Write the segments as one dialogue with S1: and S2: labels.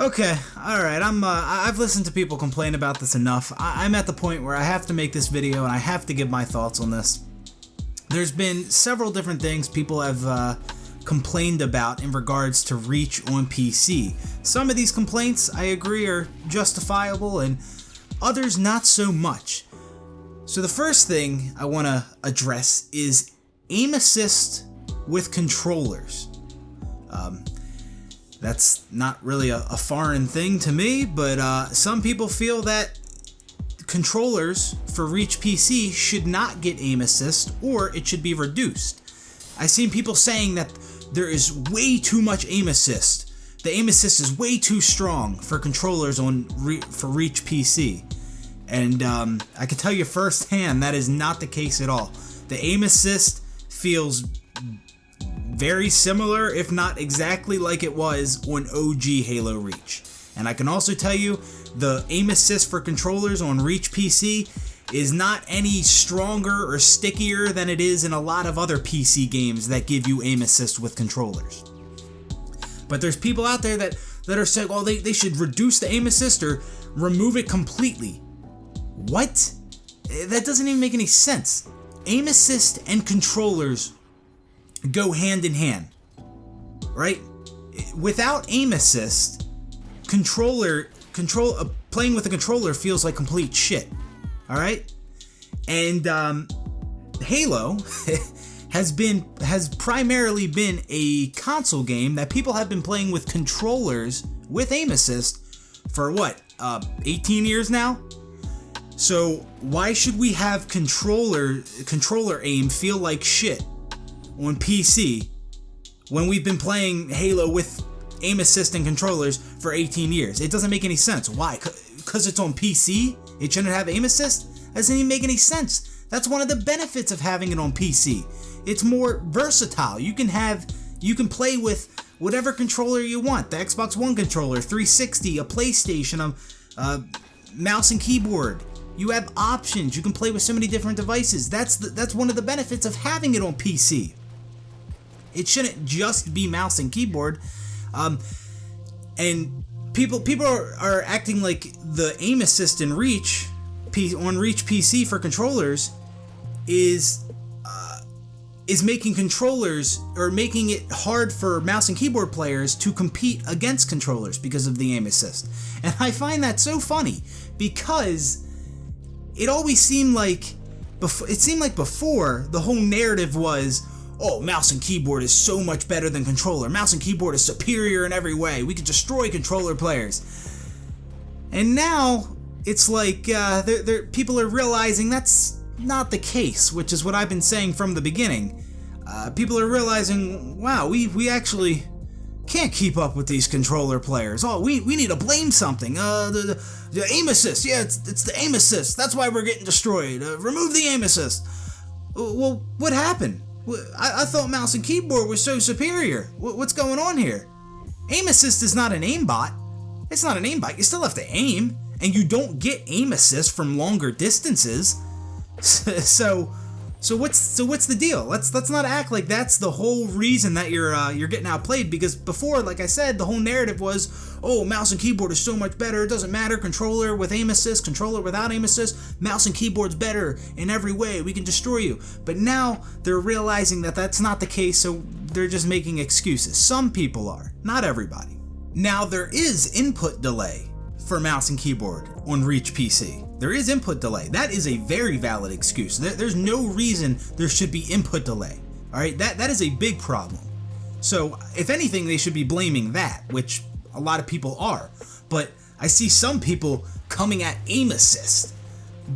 S1: Okay, alright, I've listened to people complain about this enough. I'm at the point where I have to make this video and I have to give my thoughts on this. There's been several different things people have complained about in regards to Reach on PC. Some of these complaints, I agree, are justifiable, and others not so much. So the first thing I want to address is aim assist with controllers. That's not really a foreign thing to me, but some people feel that controllers for Reach PC should not get aim assist, or it should be reduced. I've seen people saying that there is way too much aim assist. The aim assist is way too strong for controllers for Reach PC. And I can tell you firsthand that is not the case at all. The aim assist feels very similar, if not exactly like it was on OG Halo Reach. And I can also tell you the aim assist for controllers on Reach PC is not any stronger or stickier than it is in a lot of other PC games that give you aim assist with controllers. But there's people out there that are saying, oh, they should reduce the aim assist or remove it completely. What? That doesn't even make any sense. Aim assist and controllers go hand in hand, right? Without aim assist, playing with a controller feels like complete shit. All right, and Halo has primarily been a console game that people have been playing with controllers with aim assist for what, 18 years now? So why should we have controller aim feel like shit on PC when we've been playing Halo with aim assist and controllers for 18 years? It doesn't make any sense. Why? Because it's on PC? It shouldn't have aim assist? That doesn't even make any sense. That's one of the benefits of having it on PC. It's more versatile. You can play with whatever controller you want. The Xbox One controller, 360, a PlayStation, a mouse and keyboard. You have options. You can play with so many different devices. That's one of the benefits of having it on PC. It shouldn't just be mouse and keyboard. And people are acting like the aim assist in Reach on Reach PC for controllers is making controllers, or making it hard for mouse and keyboard players to compete against controllers because of the aim assist. And I find that so funny, because it always seemed like before the whole narrative was, oh, mouse and keyboard is so much better than controller. Mouse and keyboard is superior in every way. We can destroy controller players. And now it's like people are realizing that's not the case, which is what I've been saying from the beginning. People are realizing, wow, we actually can't keep up with these controller players. Oh, we need to blame something. The aim assist. Yeah, it's the aim assist. That's why we're getting destroyed. Remove the aim assist. Well, what happened? I thought mouse and keyboard was so superior. What's going on here? Aim assist is not an aimbot. It's not an aimbot. You still have to aim, and you don't get aim assist from longer distances. So what's the deal? Let's not act like that's the whole reason that you're getting outplayed. Because before, like I said, the whole narrative was, oh, mouse and keyboard is so much better. It doesn't matter. Controller with aim assist, controller without aim assist. Mouse and keyboard's better in every way. We can destroy you. But now they're realizing that that's not the case. So they're just making excuses. Some people are, not everybody. Now there is input delay for mouse and keyboard on Reach PC. There is input delay. That is a very valid excuse. There's no reason there should be input delay. All right, that is a big problem. So if anything, they should be blaming that, which a lot of people are. But I see some people coming at aim assist.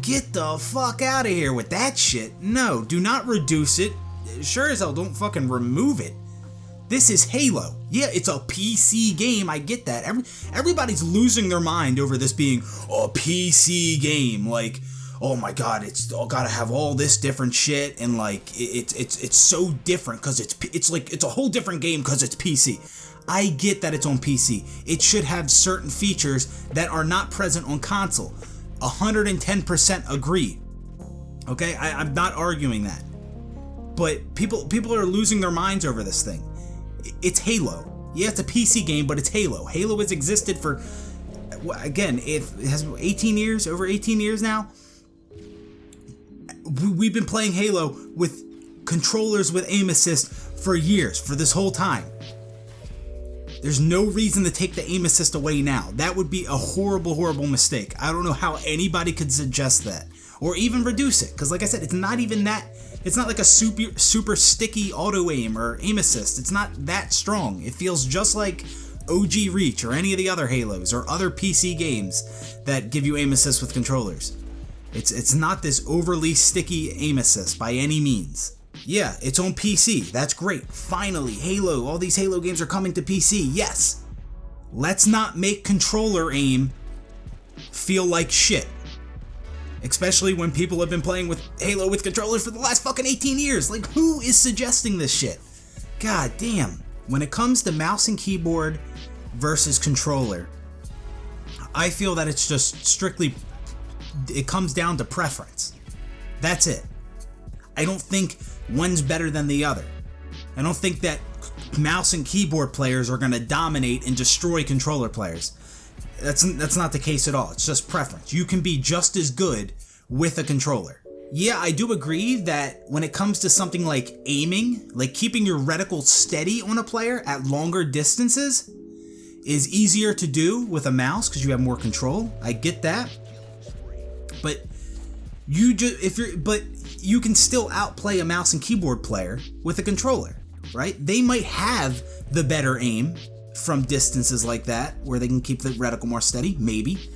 S1: Get the fuck out of here with that shit. No, do not reduce it. Sure as hell don't fucking remove it. This is Halo. Yeah, it's a PC game, I get that. Everybody's losing their mind over this being a PC game. Like, oh my god, it's gotta have all this different shit, and like it's so different because it's a whole different game because it's PC. I get that it's on PC. It should have certain features that are not present on console. 110% agree. Okay, I'm not arguing that. But people are losing their minds over this thing. It's Halo. Yeah, it's a PC game, but it's Halo. Halo has existed for, again, it has 18 years, over 18 years now. We've been playing Halo with controllers with aim assist for years, for this whole time. There's no reason to take the aim assist away now. That would be a horrible, horrible mistake. I don't know how anybody could suggest that. Or even reduce it, because like I said, it's not even that, it's not like a super sticky auto aim or aim assist. It's not that strong. It feels just like OG Reach or any of the other Halos or other PC games that give you aim assist with controllers. It's not this overly sticky aim assist by any means. Yeah, it's on PC. That's great. Finally, Halo. All these Halo games are coming to PC. Yes. Let's not make controller aim feel like shit. Especially when people have been playing with Halo with controllers for the last fucking 18 years. Like, who is suggesting this shit? God damn. When it comes to mouse and keyboard versus controller, I feel that it's just strictly, it comes down to preference. That's it. I don't think one's better than the other. I don't think that mouse and keyboard players are going to dominate and destroy controller players. That's not the case at all. It's just preference. You can be just as good with a controller. Yeah, I do agree that when it comes to something like aiming, like keeping your reticle steady on a player at longer distances is easier to do with a mouse because you have more control. I get that. But you can still outplay a mouse and keyboard player with a controller, right? They might have the better aim from distances like that where they can keep the reticle more steady, maybe.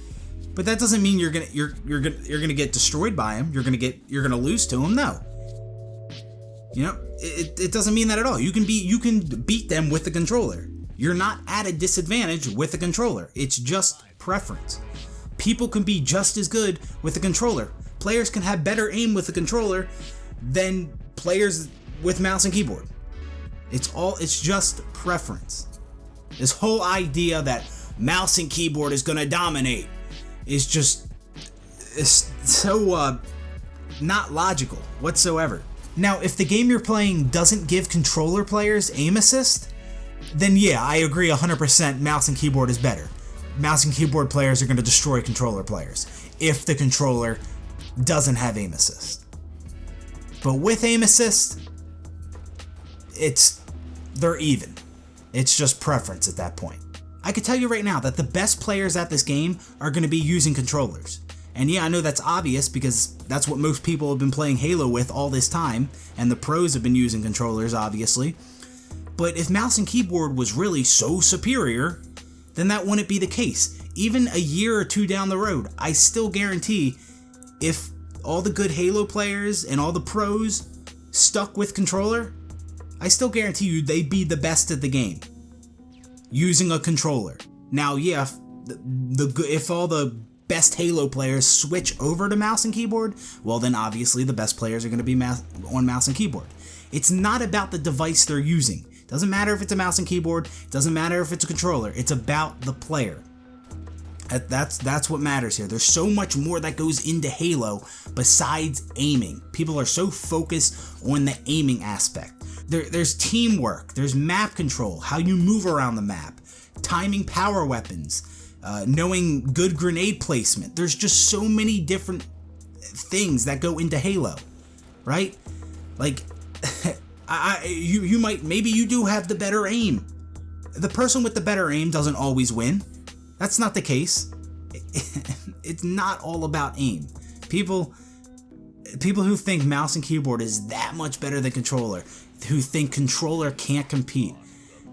S1: But that doesn't mean you're gonna get destroyed by him. You're gonna lose to him. No. You know, it doesn't mean that at all. You can beat them with the controller. You're not at a disadvantage with the controller. It's just preference. People can be just as good with the controller. Players can have better aim with the controller than players with mouse and keyboard. It's just preference. This whole idea that mouse and keyboard is gonna dominate is just so not logical whatsoever. Now, if the game you're playing doesn't give controller players aim assist, then yeah, I agree 100% mouse and keyboard is better. Mouse and keyboard players are going to destroy controller players if the controller doesn't have aim assist. But with aim assist, they're even. It's just preference at that point. I can tell you right now that the best players at this game are going to be using controllers. And yeah, I know that's obvious because that's what most people have been playing Halo with all this time, and the pros have been using controllers, obviously. But if mouse and keyboard was really so superior, then that wouldn't be the case. Even a year or two down the road, I still guarantee if all the good Halo players and all the pros stuck with controller, I still guarantee you they'd be the best at the game using a controller. Now, yeah, if all the best Halo players switch over to mouse and keyboard, well then obviously the best players are going to be on mouse and keyboard. It's not about the device they're using. Doesn't matter if it's a mouse and keyboard, doesn't matter if it's a controller, it's about the player. That's what matters here. There's so much more that goes into Halo besides aiming. People are so focused on the aiming aspect. There's teamwork, there's map control, how you move around the map, timing power weapons, knowing good grenade placement. There's just so many different things that go into Halo, right? Like, maybe you do have the better aim. The person with the better aim doesn't always win. That's not the case. It's not all about aim. People who think mouse and keyboard is that much better than controller, who think controller can't compete,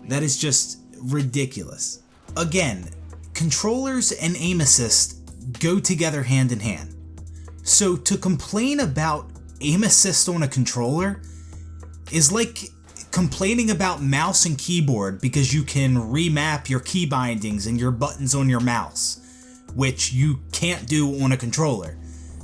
S1: that is just ridiculous. Again, controllers and aim assist go together hand in hand. So to complain about aim assist on a controller is like complaining about mouse and keyboard because you can remap your key bindings and your buttons on your mouse, which you can't do on a controller.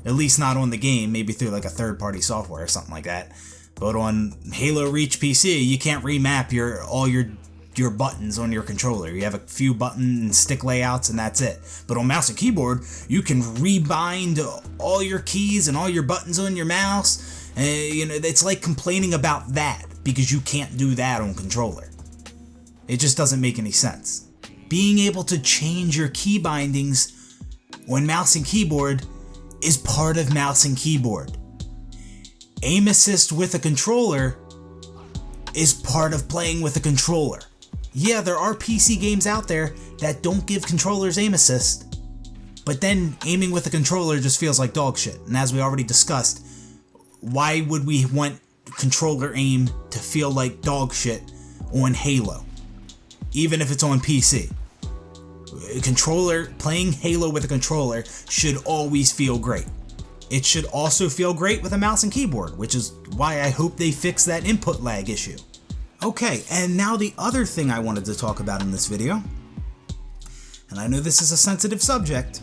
S1: At least not on the game, maybe through like a third-party software or something like that. But on Halo Reach PC, you can't remap all your buttons on your controller. You have a few button and stick layouts and that's it. But on mouse and keyboard, you can rebind all your keys and all your buttons on your mouse. It's like complaining about that because you can't do that on controller. It just doesn't make any sense. Being able to change your key bindings on mouse and keyboard is part of mouse and keyboard. Aim assist with a controller is part of playing with a controller. Yeah, there are PC games out there that don't give controllers aim assist, but then aiming with a controller just feels like dog shit. And as we already discussed, why would we want controller aim to feel like dog shit on Halo, even if it's on PC? Playing Halo with a controller should always feel great. It should also feel great with a mouse and keyboard, which is why I hope they fix that input lag issue. Okay, and now the other thing I wanted to talk about in this video, and I know this is a sensitive subject,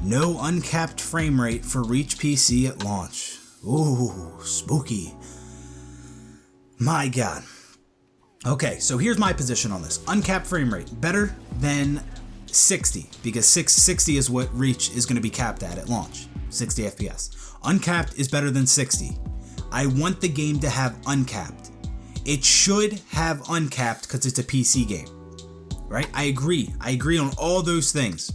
S1: no uncapped frame rate for Reach PC at launch. Ooh, spooky. My God. Okay, so here's my position on this. Uncapped frame rate, better than 60, because 60 is what Reach is going to be capped at launch, 60 FPS. Uncapped is better than 60. I want the game to have uncapped. It should have uncapped because it's a PC game, right? I agree on all those things.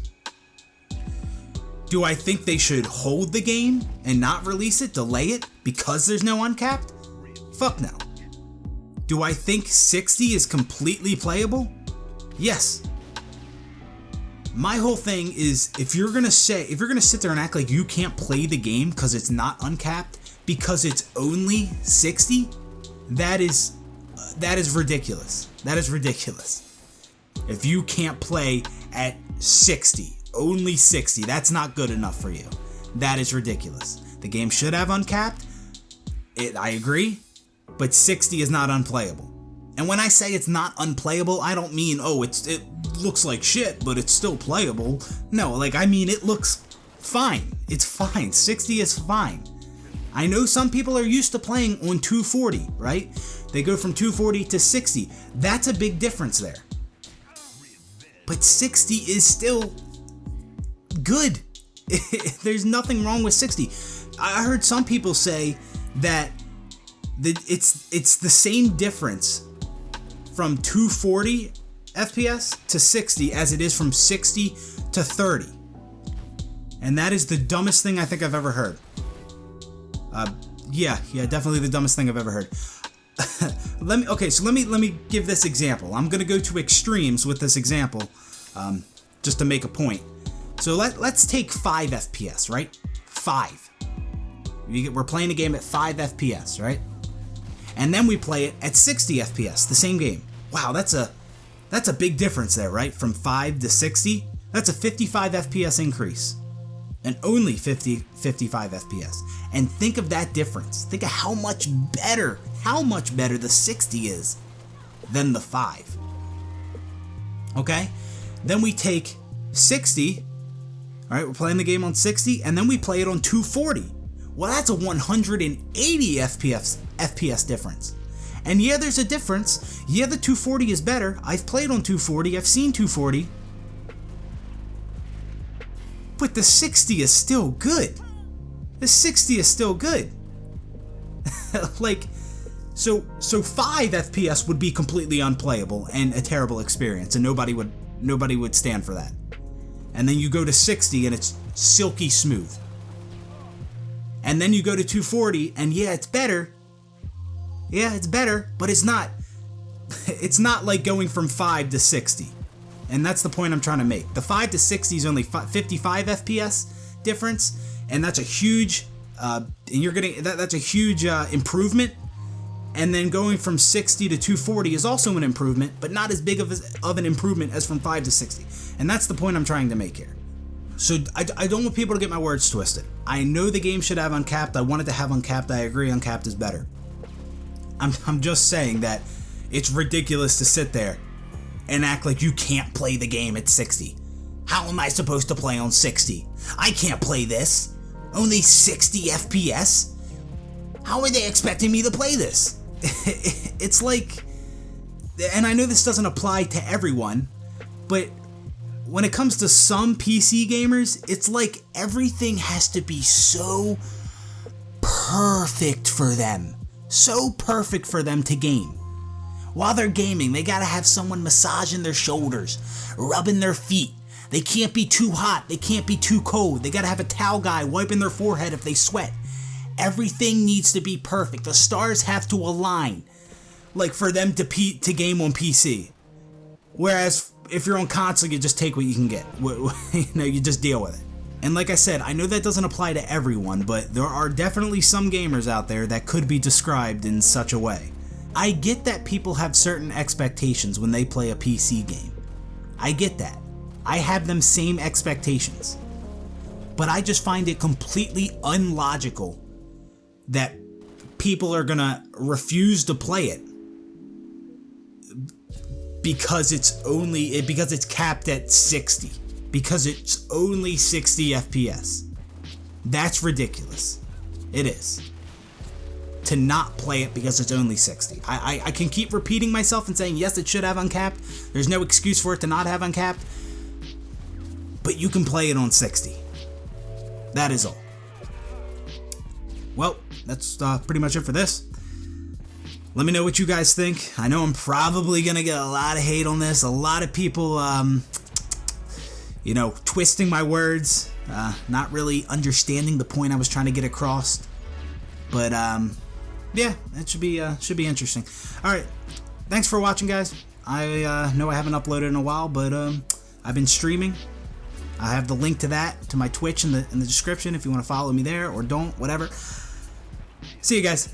S1: Do I think they should hold the game and not release it, delay it, because there's no uncapped? Fuck no. Do I think 60 is completely playable? Yes. My whole thing is, if you're gonna sit there and act like you can't play the game because it's not uncapped, because it's only 60, that is ridiculous. That is ridiculous. If you can't play at 60, only 60, that's not good enough for you. That is ridiculous. The game should have uncapped. I agree, but 60 is not unplayable. And when I say it's not unplayable, I don't mean, it looks like shit, but it's still playable. No, I mean it looks fine. It's fine. 60 is fine. I know some people are used to playing on 240, right? They go from 240 to 60. That's a big difference there. But 60 is still good. There's nothing wrong with 60. I heard some people say that it's the same difference from 240 FPS to 60 as it is from 60 to 30. And that is the dumbest thing I think I've ever heard. Yeah, definitely the dumbest thing I've ever heard. Let me give this example. I'm gonna go to extremes with this example, just to make a point. So let's take 5 FPS, right? 5. We're playing a game at 5 FPS, right? And then we play it at 60 FPS, the same game. Wow, that's a big difference there, right? From 5 to 60, that's a 55 FPS increase. And only 55 FPS. And think of that difference. Think of how much better the 60 is than the 5. Okay? Then we take 60, all right, we're playing the game on 60, and then we play it on 240. Well, that's a 180 FPS difference. And yeah, there's a difference. Yeah, the 240 is better. I've played on 240, I've seen 240. But the 60 is still good. The 60 is still good. So 5 FPS would be completely unplayable and a terrible experience, and nobody would stand for that. And then you go to 60 and it's silky smooth. And then you go to 240 and yeah, it's better. Yeah, it's better, but it's not like going from 5 to 60. And that's the point I'm trying to make. The 5 to 60 is only 55 FPS difference, and that's a huge that's a huge improvement. And then going from 60 to 240 is also an improvement, but not as big of an improvement as from 5 to 60. And that's the point I'm trying to make here. So I don't want people to get my words twisted. I know the game should have uncapped. I want it to have uncapped. I agree, uncapped is better. I'm just saying that it's ridiculous to sit there and act like you can't play the game at 60. How am I supposed to play on 60? I can't play this. Only 60 FPS? How are they expecting me to play this? It's like, and I know this doesn't apply to everyone, but when it comes to some PC gamers, it's like everything has to be so perfect for them. So perfect for them to game.
S2: While they're gaming, they gotta have someone massaging their shoulders, rubbing their feet. They can't be too hot, they can't be too cold. They gotta have a towel guy wiping their forehead if they sweat. Everything needs to be perfect. The stars have to align, like for them to game on PC. Whereas if you're on console, you just take what you can get. You know, you just deal with it. And like I said, I know that doesn't apply to everyone, but there are definitely some gamers out there that could be described in such a way. I get that people have certain expectations when they play a PC game. I get that. I have them same expectations. But I just find it completely unlogical that people are gonna refuse to play it because it's capped at 60. Because it's only 60 FPS. That's ridiculous. It is. To not play it because it's only 60. I can keep repeating myself and saying, yes, it should have uncapped. There's no excuse for it to not have uncapped. But you can play it on 60. That is all. Well, that's pretty much it for this. Let me know what you guys think. I know I'm probably going to get a lot of hate on this. A lot of people, you know, twisting my words. Not really understanding the point I was trying to get across. But, yeah, it should be interesting. Alright, thanks for watching, guys. I know I haven't uploaded in a while, but I've been streaming. I have the link to that, to my Twitch in the description if you want to follow me there, or don't, whatever. See you guys.